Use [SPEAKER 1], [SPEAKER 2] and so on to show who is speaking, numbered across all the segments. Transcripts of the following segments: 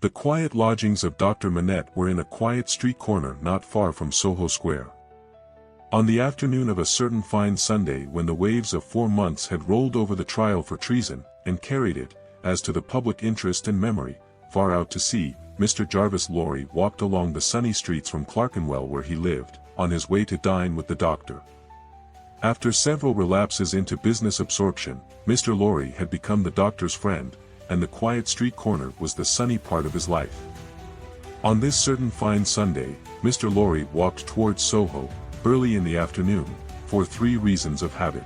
[SPEAKER 1] The quiet lodgings of Dr. Manette were in a quiet street corner not far from Soho Square. On the afternoon of a certain fine Sunday when the waves of 4 months had rolled over the trial for treason, and carried it, as to the public interest and memory, far out to sea, Mr. Jarvis Lorry walked along the sunny streets from Clerkenwell where he lived, on his way to dine with the doctor. After several relapses into business absorption, Mr. Lorry had become the doctor's friend, and the quiet street corner was the sunny part of his life. On this certain fine Sunday, Mr. Lorry walked towards Soho, early in the afternoon, for 3 reasons of habit.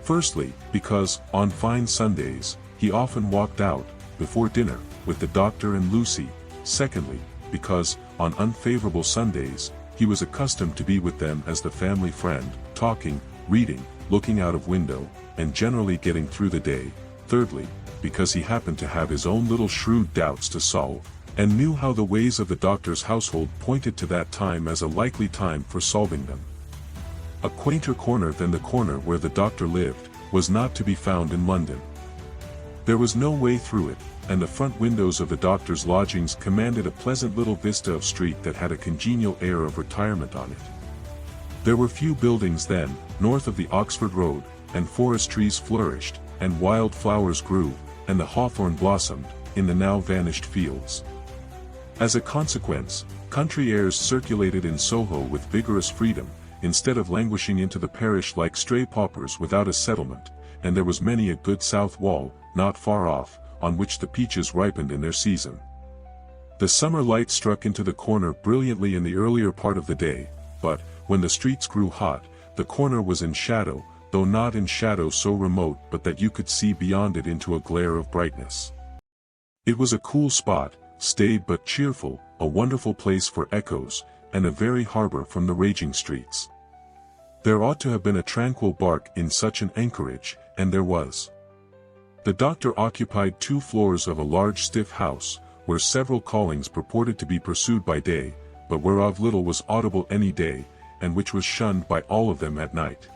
[SPEAKER 1] Firstly, because, on fine Sundays, he often walked out, before dinner, with the doctor and Lucy. Secondly, because, on unfavorable Sundays, he was accustomed to be with them as the family friend, talking, reading, looking out of window, and generally getting through the day. Thirdly, because he happened to have his own little shrewd doubts to solve, and knew how the ways of the doctor's household pointed to that time as a likely time for solving them. A quainter corner than the corner where the doctor lived, was not to be found in London. There was no way through it, and the front windows of the doctor's lodgings commanded a pleasant little vista of street that had a congenial air of retirement on it. There were few buildings then, north of the Oxford Road, and forest trees flourished, and wild flowers grew, and the hawthorn blossomed, in the now vanished fields. As a consequence, country airs circulated in Soho with vigorous freedom, instead of languishing into the parish like stray paupers without a settlement, and there was many a good south wall, not far off, on which the peaches ripened in their season. The summer light struck into the corner brilliantly in the earlier part of the day, but, when the streets grew hot, the corner was in shadow, though not in shadow so remote but that you could see beyond it into a glare of brightness. It was a cool spot, staid but cheerful, a wonderful place for echoes, and a very harbor from the raging streets. There ought to have been a tranquil bark in such an anchorage, and there was. The doctor occupied 2 floors of a large stiff house, where several callings purported to be pursued by day, but whereof little was audible any day, and which was shunned by all of them at night.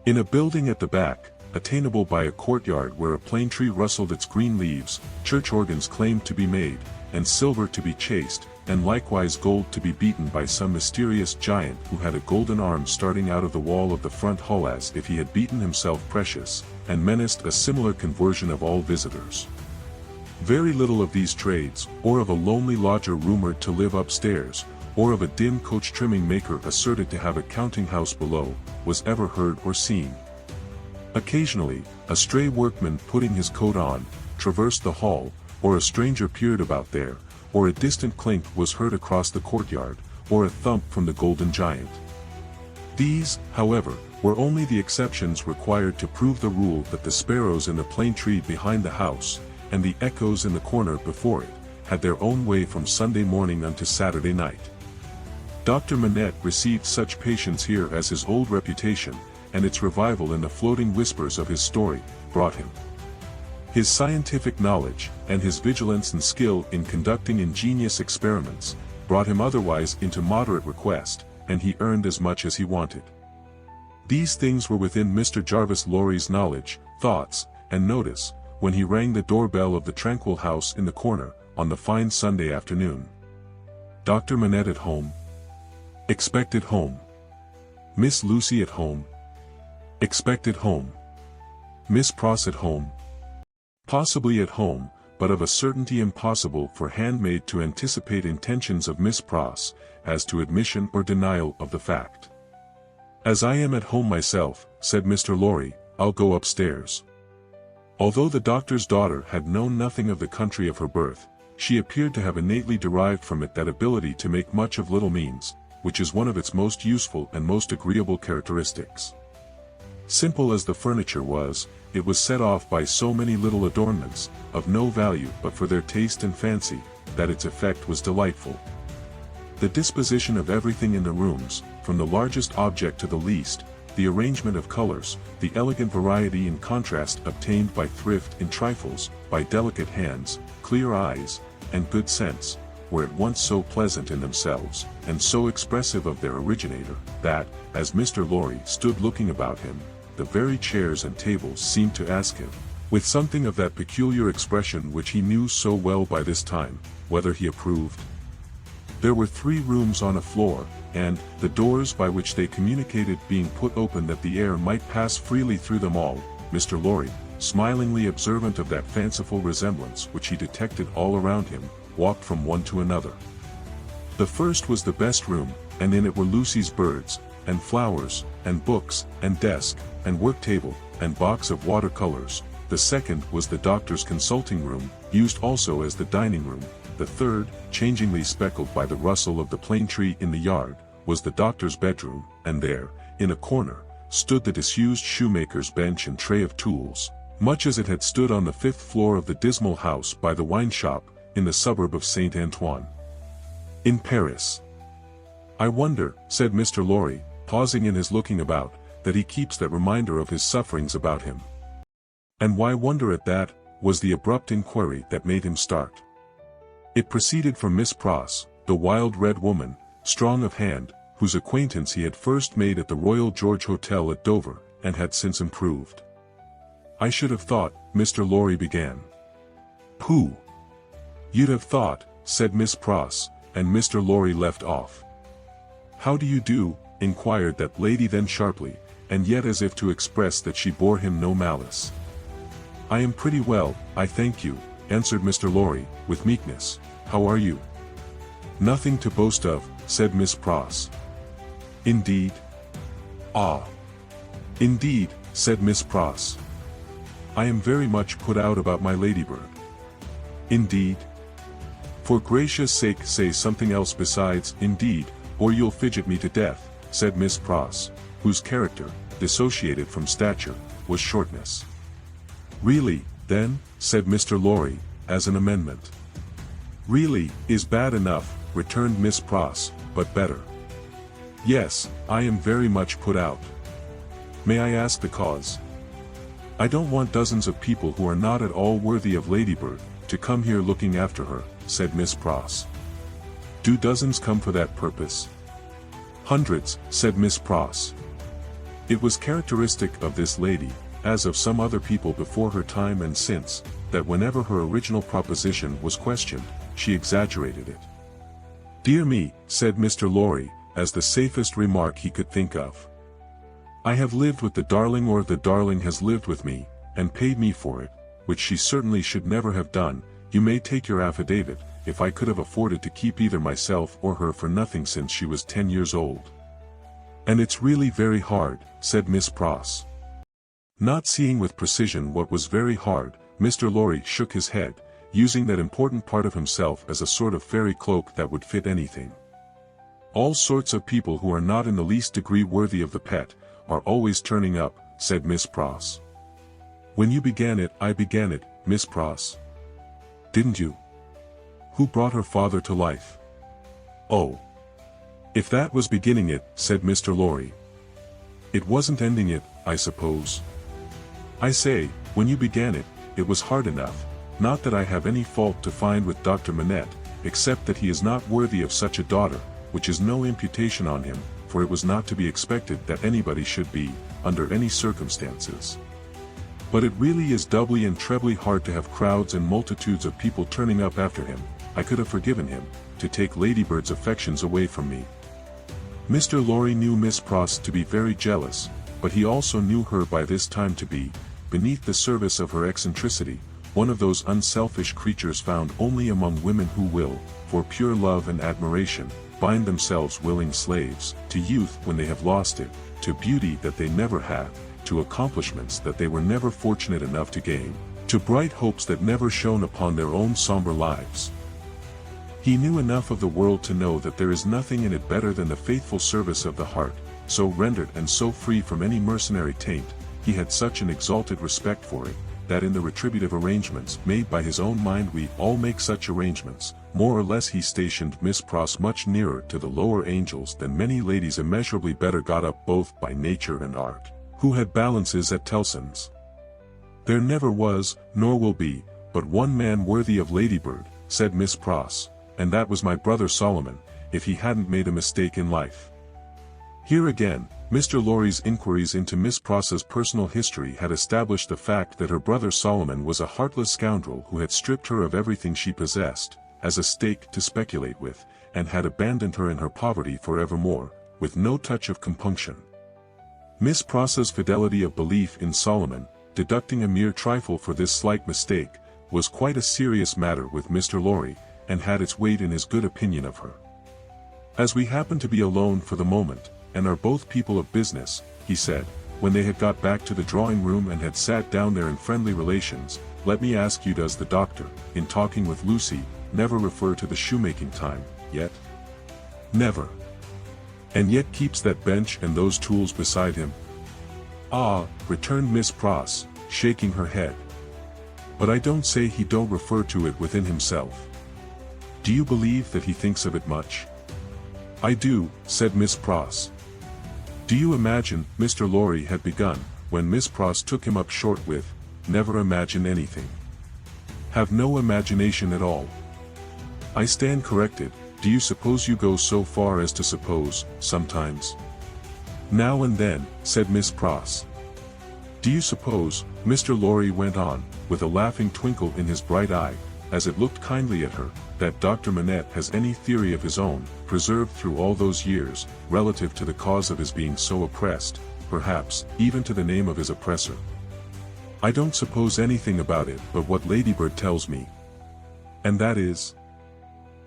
[SPEAKER 1] In a building at the back, attainable by a courtyard where a plane tree rustled its green leaves, church organs claimed to be made, and silver to be chased, and likewise gold to be beaten by some mysterious giant who had a golden arm starting out of the wall of the front hall as if he had beaten himself precious, and menaced a similar conversion of all visitors. Very little of these trades, or of a lonely lodger rumored to live upstairs, or of a dim coach trimming maker asserted to have a counting-house below, was ever heard or seen. Occasionally, a stray workman putting his coat on, traversed the hall, or a stranger peered about there, or a distant clink was heard across the courtyard, or a thump from the golden giant. These, however, were only the exceptions required to prove the rule that the sparrows in the plane tree behind the house, and the echoes in the corner before it, had their own way from Sunday morning unto Saturday night. Dr. Manette received such patience here as his old reputation, and its revival in the floating whispers of his story, brought him. His scientific knowledge, and his vigilance and skill in conducting ingenious experiments, brought him otherwise into moderate request, and he earned as much as he wanted. These things were within Mr. Jarvis Lorry's knowledge, thoughts, and notice, when he rang the doorbell of the tranquil house in the corner, on the fine Sunday afternoon. Dr. Manette at home? Expected home. Miss Lucy at home? Expected home. Miss Pross at home? Possibly at home, but of a certainty impossible for handmaid to anticipate intentions of Miss Pross, as to admission or denial of the fact. As I am at home myself, said Mr. Lorry, I'll go upstairs. Although the doctor's daughter had known nothing of the country of her birth, she appeared to have innately derived from it that ability to make much of little means, which is one of its most useful and most agreeable characteristics. Simple as the furniture was, it was set off by so many little adornments, of no value but for their taste and fancy, that its effect was delightful. The disposition of everything in the rooms, from the largest object to the least, the arrangement of colors, the elegant variety and contrast obtained by thrift in trifles, by delicate hands, clear eyes, and good sense, were at once so pleasant in themselves, and so expressive of their originator, that, as Mr. Lorry stood looking about him, the very chairs and tables seemed to ask him, with something of that peculiar expression which he knew so well by this time, whether he approved. There were 3 rooms on a floor, and, the doors by which they communicated being put open that the air might pass freely through them all, Mr. Lorry, smilingly observant of that fanciful resemblance which he detected all around him, walked from one to another. The first was the best room, and in it were Lucy's birds, and flowers, and books, and desk, and work table, and box of watercolors. The second was the doctor's consulting room, used also as the dining room. The third, changingly speckled by the rustle of the plane tree in the yard, was the doctor's bedroom, and there, in a corner, stood the disused shoemaker's bench and tray of tools, much as it had stood on the 5th floor of the dismal house by the wine shop, in the suburb of Saint Antoine, in Paris. "I wonder," said Mr. Lorry, pausing in his looking about, "that he keeps that reminder of his sufferings about him." "And why wonder at that?" was the abrupt inquiry that made him start. It proceeded from Miss Pross, the wild red woman, strong of hand, whose acquaintance he had first made at the Royal George Hotel at Dover, and had since improved. "I should have thought," Mr. Lorry began. "Pooh! You'd have thought," said Miss Pross, and Mr. Lorry left off. "How do you do?" inquired that lady then sharply, and yet as if to express that she bore him no malice. "I am pretty well, I thank you," answered Mr. Lorry, with meekness. "How are you?" "Nothing to boast of," said Miss Pross. "Indeed?" "Ah! Indeed," said Miss Pross. "I am very much put out about my ladybird." "Indeed? For gracious sake say something else besides 'indeed,' or you'll fidget me to death," said Miss Pross, whose character, dissociated from stature, was shortness. "Really, then," said Mr. Lorry, as an amendment. "Really, is bad enough," returned Miss Pross, "but better. Yes, I am very much put out. May I ask the cause?" "I don't want dozens of people who are not at all worthy of Ladybird, to come here looking after her," said Miss Pross. "Do dozens come for that purpose?" "Hundreds," said Miss Pross. It was characteristic of this lady, as of some other people before her time and since, that whenever her original proposition was questioned, she exaggerated it. "Dear me," said Mr. Lorry, as the safest remark he could think of. "I have lived with the darling, or the darling has lived with me, and paid me for it, which she certainly should never have done. You may take your affidavit, if I could have afforded to keep either myself or her for nothing since she was 10 years old." "And it's really very hard," said Miss Pross. Not seeing with precision what was very hard, Mr. Lorry shook his head, using that important part of himself as a sort of fairy cloak that would fit anything. "All sorts of people who are not in the least degree worthy of the pet, are always turning up," said Miss Pross. "When you began it, I began it, Miss Pross." "Didn't you? Who brought her father to life?" "Oh. If that was beginning it," said Mr. Lorry. "It wasn't ending it, I suppose." "I say, when you began it, it was hard enough, not that I have any fault to find with Dr. Manette, except that he is not worthy of such a daughter, which is no imputation on him, for it was not to be expected that anybody should be, under any circumstances. But it really is doubly and trebly hard to have crowds and multitudes of people turning up after him. I could have forgiven him, to take Ladybird's affections away from me." Mr. Lorry knew Miss Pross to be very jealous, but he also knew her by this time to be, beneath the surface of her eccentricity, one of those unselfish creatures found only among women who will, for pure love and admiration, bind themselves willing slaves, to youth when they have lost it, to beauty that they never had, to accomplishments that they were never fortunate enough to gain, to bright hopes that never shone upon their own somber lives. He knew enough of the world to know that there is nothing in it better than the faithful service of the heart, so rendered and so free from any mercenary taint. He had such an exalted respect for it, that in the retributive arrangements made by his own mind we all make such arrangements, more or less he stationed Miss Pross much nearer to the lower angels than many ladies immeasurably better got up both by nature and art, who had balances at Tellson's. "There never was, nor will be, but one man worthy of Ladybird," said Miss Pross, "and that was my brother Solomon, if he hadn't made a mistake in life." Here again, Mr. Lorry's inquiries into Miss Pross's personal history had established the fact that her brother Solomon was a heartless scoundrel who had stripped her of everything she possessed, as a stake to speculate with, and had abandoned her in her poverty forevermore, with no touch of compunction. Miss Pross's fidelity of belief in Solomon, deducting a mere trifle for this slight mistake, was quite a serious matter with Mr. Lorry, and had its weight in his good opinion of her. "As we happen to be alone for the moment, and are both people of business," he said, when they had got back to the drawing room and had sat down there in friendly relations, "let me ask you, does the doctor, in talking with Lucy, never refer to the shoemaking time, yet?" "Never." "And yet keeps that bench and those tools beside him?" "Ah," returned Miss Pross, shaking her head. "But I don't say he don't refer to it within himself." "Do you believe that he thinks of it much?" "I do," said Miss Pross. "Do you imagine," Mr. Lorry had begun, when Miss Pross took him up short with, "Never imagine anything. Have no imagination at all." "I stand corrected. Do you suppose you go so far as to suppose, sometimes?" "Now and then," said Miss Pross. "Do you suppose," Mr. Lorry went on, with a laughing twinkle in his bright eye, as it looked kindly at her, "that Dr. Manette has any theory of his own, preserved through all those years, relative to the cause of his being so oppressed, perhaps, even to the name of his oppressor?" "I don't suppose anything about it but what Ladybird tells me." "And that is?"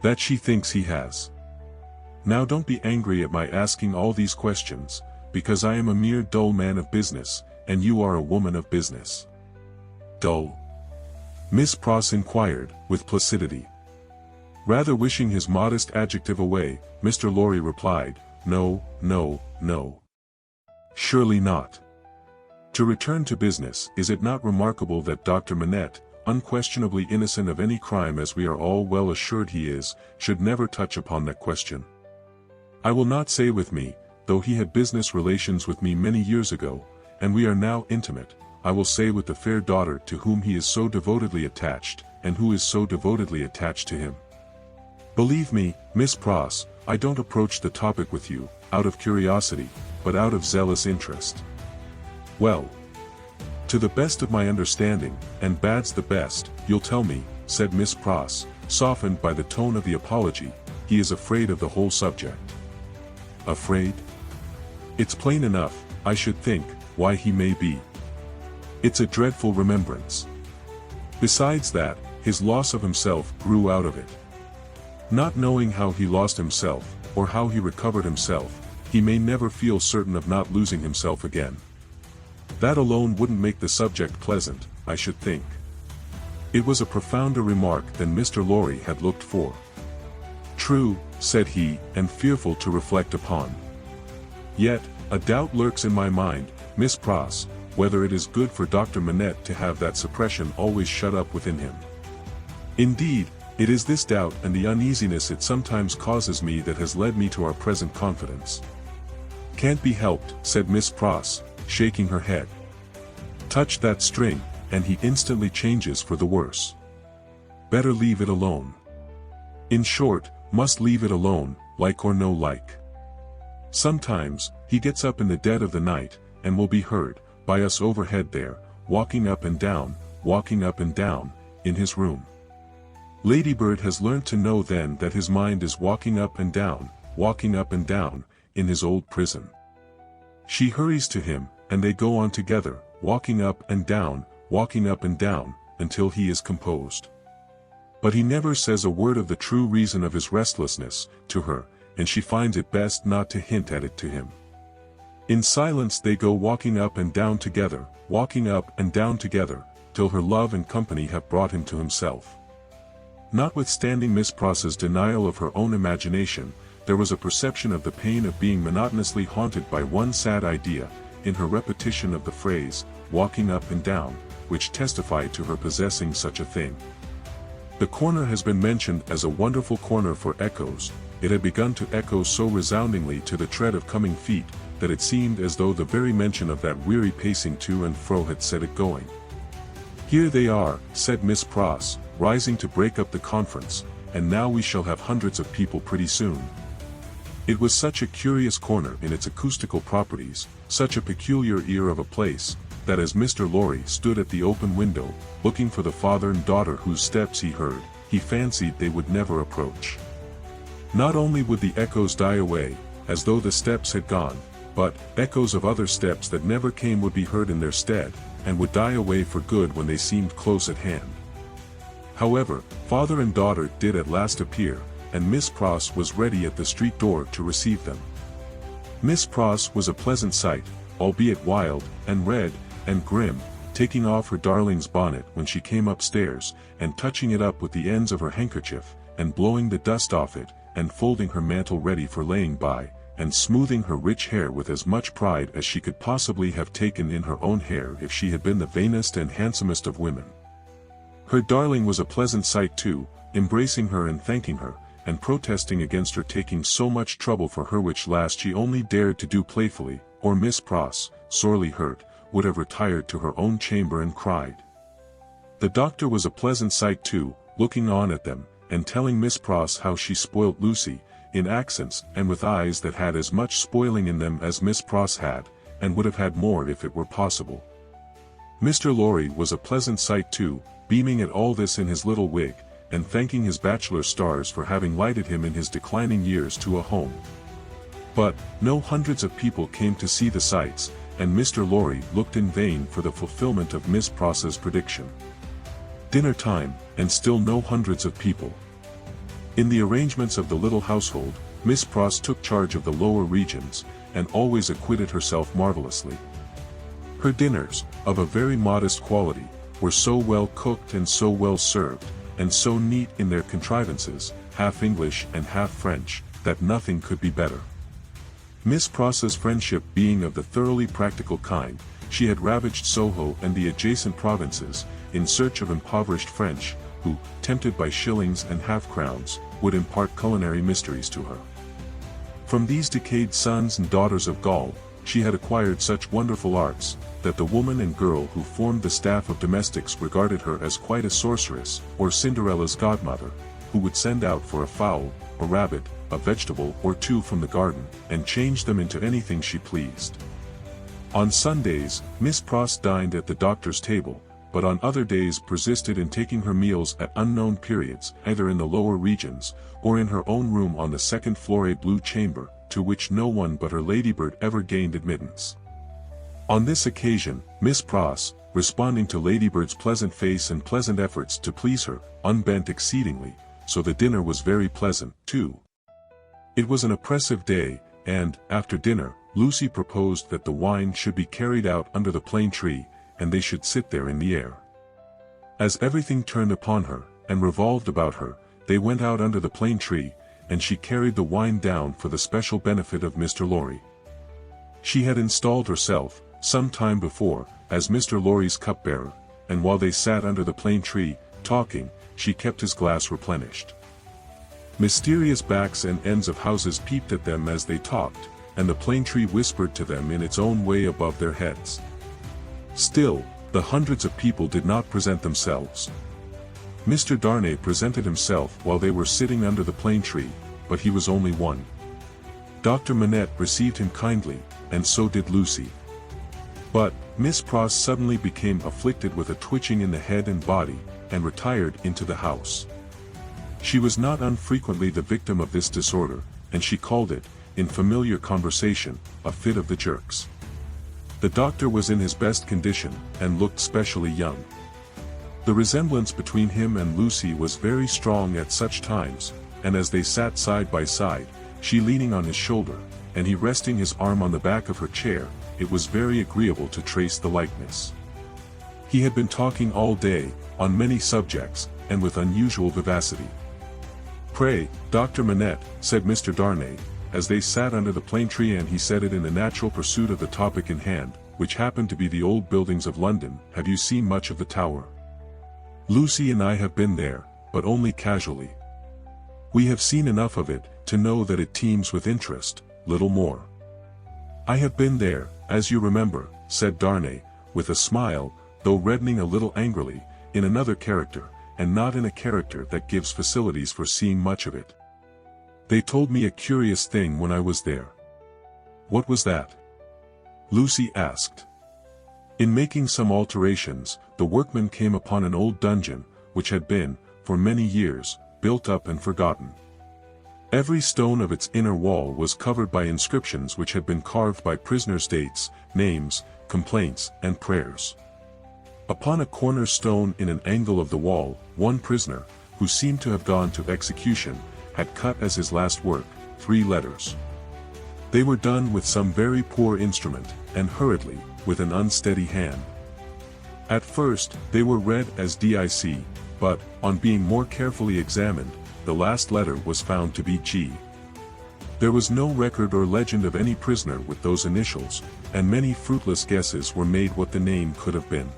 [SPEAKER 1] "That she thinks he has. Now don't be angry at my asking all these questions, because I am a mere dull man of business, and you are a woman of business." "Dull?" Miss Pross inquired, with placidity. Rather wishing his modest adjective away, Mr. Lorry replied, "No, no, no. Surely not. To return to business, is it not remarkable that Dr. Manette, unquestionably innocent of any crime as we are all well assured he is, should never touch upon that question? I will not say with me, though he had business relations with me many years ago, and we are now intimate, I will say with the fair daughter to whom he is so devotedly attached, and who is so devotedly attached to him. Believe me, Miss Pross, I don't approach the topic with you, out of curiosity, but out of zealous interest." "Well, to the best of my understanding, and bad's the best, you'll tell me," said Miss Pross, softened by the tone of the apology, "he is afraid of the whole subject." "Afraid? It's plain enough, I should think, why he may be. It's a dreadful remembrance. Besides that, his loss of himself grew out of it. Not knowing how he lost himself, or how he recovered himself, he may never feel certain of not losing himself again. That alone wouldn't make the subject pleasant, I should think." It was a profounder remark than Mr. Lorry had looked for. "True," said he, "and fearful to reflect upon. Yet, a doubt lurks in my mind, Miss Pross, whether it is good for Dr. Manette to have that suppression always shut up within him. Indeed, it is this doubt and the uneasiness it sometimes causes me that has led me to our present confidence." "Can't be helped," said Miss Pross, shaking her head. "Touch that string, and he instantly changes for the worse. Better leave it alone. In short, must leave it alone, like or no like. Sometimes, he gets up in the dead of the night, and will be heard, by us overhead there, walking up and down, in his room. Ladybird has learnt to know then that his mind is walking up and down, in his old prison. She hurries to him, and they go on together, walking up and down, until he is composed. But he never says a word of the true reason of his restlessness, to her, and she finds it best not to hint at it to him. In silence they go walking up and down together, till her love and company have brought him to himself." Notwithstanding Miss Pross's denial of her own imagination, there was a perception of the pain of being monotonously haunted by one sad idea, in her repetition of the phrase, "walking up and down," which testified to her possessing such a thing. The corner has been mentioned as a wonderful corner for echoes. It had begun to echo so resoundingly to the tread of coming feet, that it seemed as though the very mention of that weary pacing to and fro had set it going. "Here they are," said Miss Pross, rising to break up the conference, "and now we shall have hundreds of people pretty soon." It was such a curious corner in its acoustical properties, such a peculiar ear of a place, that as Mr. Lorry stood at the open window, looking for the father and daughter whose steps he heard, he fancied they would never approach. Not only would the echoes die away, as though the steps had gone, but echoes of other steps that never came would be heard in their stead, and would die away for good when they seemed close at hand. However, father and daughter did at last appear, and Miss Pross was ready at the street door to receive them. Miss Pross was a pleasant sight, albeit wild, and red, and grim, taking off her darling's bonnet when she came upstairs, and touching it up with the ends of her handkerchief, and blowing the dust off it, and folding her mantle ready for laying by, and smoothing her rich hair with as much pride as she could possibly have taken in her own hair if she had been the vainest and handsomest of women. Her darling was a pleasant sight too, embracing her and thanking her, and protesting against her taking so much trouble for her, which last she only dared to do playfully, or Miss Pross, sorely hurt, would have retired to her own chamber and cried. The doctor was a pleasant sight too, looking on at them, and telling Miss Pross how she spoilt Lucy, in accents and with eyes that had as much spoiling in them as Miss Pross had, and would have had more if it were possible. Mr. Lorry was a pleasant sight too, beaming at all this in his little wig, and thanking his bachelor stars for having lighted him in his declining years to a home. But, no hundreds of people came to see the sights, and Mr. Lorry looked in vain for the fulfillment of Miss Pross's prediction. Dinner time, and still no hundreds of people. In the arrangements of the little household, Miss Pross took charge of the lower regions, and always acquitted herself marvelously. Her dinners, of a very modest quality, were so well cooked and so well served, and so neat in their contrivances, half English and half French, that nothing could be better. Miss Pross's friendship being of the thoroughly practical kind, she had ravaged Soho and the adjacent provinces, in search of impoverished French, who, tempted by shillings and half-crowns, would impart culinary mysteries to her. From these decayed sons and daughters of Gaul, she had acquired such wonderful arts, that the woman and girl who formed the staff of domestics regarded her as quite a sorceress, or Cinderella's godmother, who would send out for a fowl, a rabbit, a vegetable or two from the garden, and change them into anything she pleased. On Sundays, Miss Pross dined at the doctor's table, but on other days persisted in taking her meals at unknown periods, either in the lower regions, or in her own room on the second floor, a blue chamber, to which no one but her ladybird ever gained admittance. On this occasion, Miss Pross, responding to Ladybird's pleasant face and pleasant efforts to please her, unbent exceedingly, so the dinner was very pleasant, too. It was an oppressive day, and, after dinner, Lucy proposed that the wine should be carried out under the plane tree, and they should sit there in the air. As everything turned upon her, and revolved about her, they went out under the plane tree, and she carried the wine down for the special benefit of Mr. Lorry. She had installed herself, some time before, as Mr. Lorry's cupbearer, and while they sat under the plane tree, talking, she kept his glass replenished. Mysterious backs and ends of houses peeped at them as they talked, and the plane tree whispered to them in its own way above their heads. Still, the hundreds of people did not present themselves. Mr. Darnay presented himself while they were sitting under the plane tree, but he was only one. Dr. Manette received him kindly, and so did Lucy. But, Miss Pross suddenly became afflicted with a twitching in the head and body, and retired into the house. She was not unfrequently the victim of this disorder, and she called it, in familiar conversation, a fit of the jerks. The doctor was in his best condition, and looked specially young. The resemblance between him and Lucy was very strong at such times, and as they sat side by side, she leaning on his shoulder, and he resting his arm on the back of her chair, it was very agreeable to trace the likeness. He had been talking all day, on many subjects, and with unusual vivacity. "Pray, Dr. Manette," said Mr. Darnay, as they sat under the plane tree, and he said it in the natural pursuit of the topic in hand, which happened to be the old buildings of London, "have you seen much of the Tower?" "Lucy and I have been there, but only casually. We have seen enough of it, to know that it teems with interest, little more." "I have been there, as you remember," said Darnay, with a smile, though reddening a little angrily, "in another character, and not in a character that gives facilities for seeing much of it." They told me a curious thing when I was there. What was that? Lucy asked. In making some alterations, the workmen came upon an old dungeon, which had been, for many years, built up and forgotten. Every stone of its inner wall was covered by inscriptions which had been carved by prisoners' dates, names, complaints, and prayers. Upon a corner stone in an angle of the wall, one prisoner, who seemed to have gone to execution, had cut as his last work, 3 letters. They were done with some very poor instrument, and hurriedly, with an unsteady hand. At first, they were read as DIC, but, on being more carefully examined, the last letter was found to be G. There was no record or legend of any prisoner with those initials, and many fruitless guesses were made what the name could have been.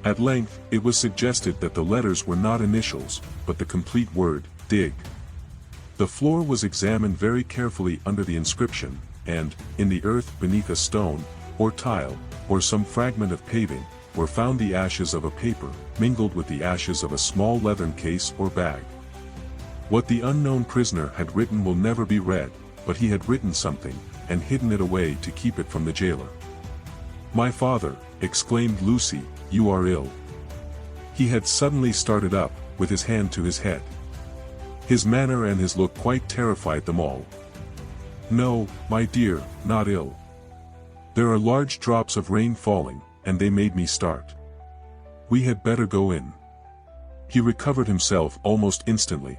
[SPEAKER 1] At length, it was suggested that the letters were not initials, but the complete word, dig. The floor was examined very carefully under the inscription, and, in the earth beneath a stone, or tile, or some fragment of paving, were found the ashes of a paper, mingled with the ashes of a small leathern case or bag. What the unknown prisoner had written will never be read, but he had written something, and hidden it away to keep it from the jailer. "My father," exclaimed Lucy, "you are ill." He had suddenly started up, with his hand to his head. His manner and his look quite terrified them all. "No, my dear, not ill. There are large drops of rain falling, and they made me start. We had better go in." He recovered himself almost instantly.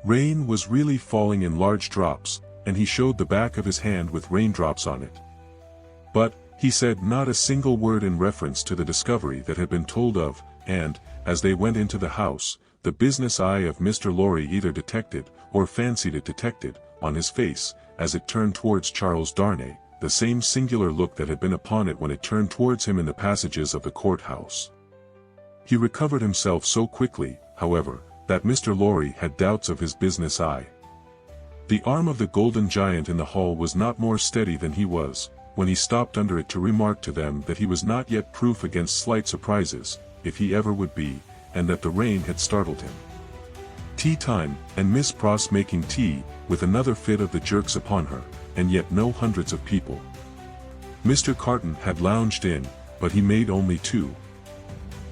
[SPEAKER 1] Rain was really falling in large drops, and he showed the back of his hand with raindrops on it. But, he said not a single word in reference to the discovery that had been told of, and, as they went into the house, the business eye of Mr. Lorry either detected, or fancied it detected, on his face, as it turned towards Charles Darnay, the same singular look that had been upon it when it turned towards him in the passages of the courthouse. He recovered himself so quickly, however, that Mr. Lorry had doubts of his business eye. The arm of the golden giant in the hall was not more steady than he was, when he stopped under it to remark to them that he was not yet proof against slight surprises, if he ever would be, and that the rain had startled him. Tea time, and Miss Pross making tea, with another fit of the jerks upon her, and yet no hundreds of people. Mr. Carton had lounged in, but he made only 2.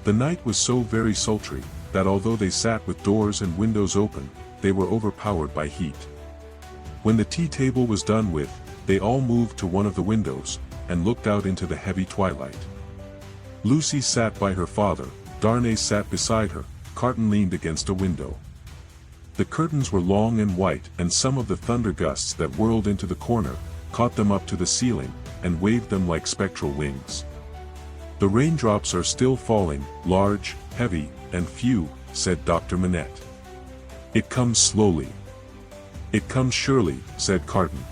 [SPEAKER 1] The night was so very sultry, that although they sat with doors and windows open, they were overpowered by heat. When the tea table was done with, they all moved to one of the windows, and looked out into the heavy twilight. Lucy sat by her father, Darnay sat beside her, Carton leaned against a window. The curtains were long and white, and some of the thunder gusts that whirled into the corner, caught them up to the ceiling, and waved them like spectral wings. "The raindrops are still falling, large, heavy, and few," said Dr. Manette. "It comes slowly." "It comes surely," said Carton.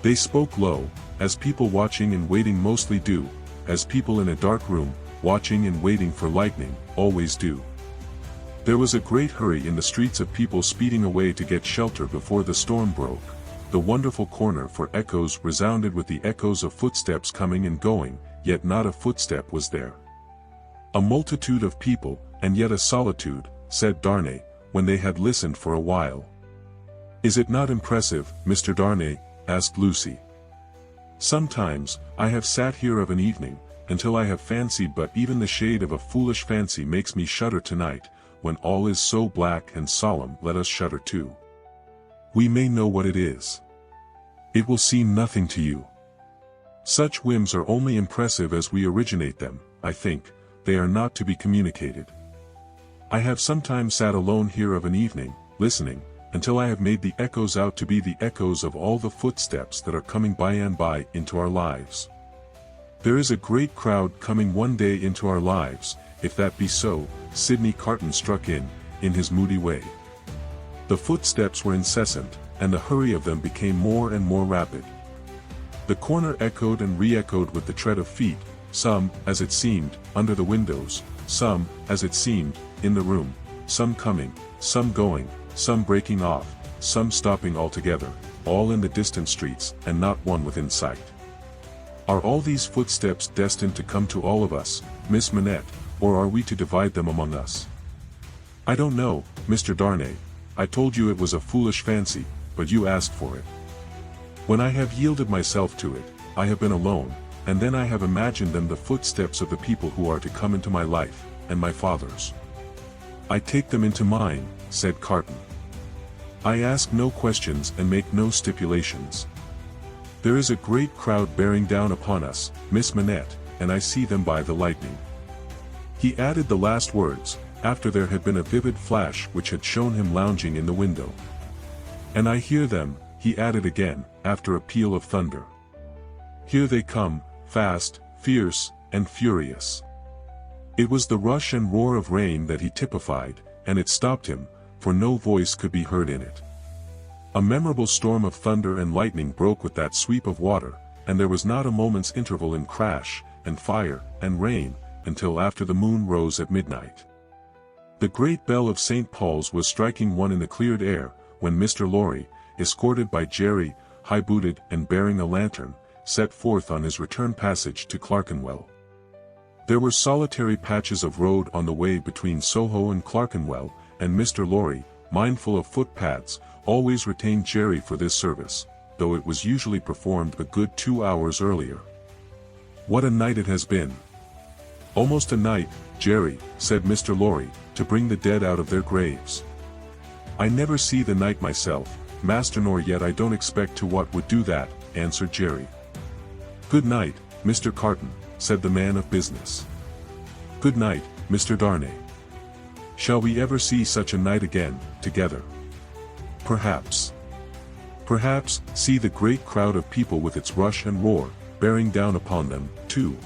[SPEAKER 1] They spoke low, as people watching and waiting mostly do, as people in a dark room, watching and waiting for lightning, always do. There was a great hurry in the streets of people speeding away to get shelter before the storm broke. The wonderful corner for echoes resounded with the echoes of footsteps coming and going, yet not a footstep was there. "A multitude of people, and yet a solitude," said Darnay, when they had listened for a while. "Is it not impressive, Mr. Darnay?" asked Lucy. "Sometimes, I have sat here of an evening, until I have fancied, but even the shade of a foolish fancy makes me shudder tonight, when all is so black and solemn. Let us shudder too. We may know what it is. It will seem nothing to you. Such whims are only impressive as we originate them, I think, they are not to be communicated. I have sometimes sat alone here of an evening, listening, until I have made the echoes out to be the echoes of all the footsteps that are coming by and by into our lives. There is a great crowd coming one day into our lives, if that be so," Sidney Carton struck in his moody way. The footsteps were incessant, and the hurry of them became more and more rapid. The corner echoed and re-echoed with the tread of feet, some, as it seemed, under the windows, some, as it seemed, in the room, some coming, some going, some breaking off, some stopping altogether, all in the distant streets, and not one within sight. Are all these footsteps destined to come to all of us, Miss Manette, or are we to divide them among us? I don't know, Mr. Darnay, I told you it was a foolish fancy, but you asked for it. When I have yielded myself to it, I have been alone, and then I have imagined them the footsteps of the people who are to come into my life, and my father's. I take them into mine, said Carton. I ask no questions and make no stipulations. There is a great crowd bearing down upon us, Miss Manette, and I see them by the lightning. He added the last words, after there had been a vivid flash which had shown him lounging in the window. And I hear them, he added again, after a peal of thunder. Here they come, fast, fierce, and furious. It was the rush and roar of rain that he typified, and it stopped him, for no voice could be heard in it. A memorable storm of thunder and lightning broke with that sweep of water, and there was not a moment's interval in crash, and fire, and rain, until after the moon rose at midnight. The great bell of St. Paul's was striking one in the cleared air, when Mr. Lorry, escorted by Jerry, high-booted and bearing a lantern, set forth on his return passage to Clerkenwell. There were solitary patches of road on the way between Soho and Clerkenwell, and Mr. Lorry, mindful of footpaths, always retained Jerry for this service, though it was usually performed a good 2 hours earlier. What a night it has been! Almost a night, Jerry, said Mr. Lorry, to bring the dead out of their graves. I never see the night myself, master, nor yet I don't expect to what would do that, answered Jerry. Good night, Mr. Carton, said the man of business. Good night, Mr. Darnay. Shall we ever see such a night again, together? Perhaps. Perhaps, see the great crowd of people with its rush and roar, bearing down upon them, too.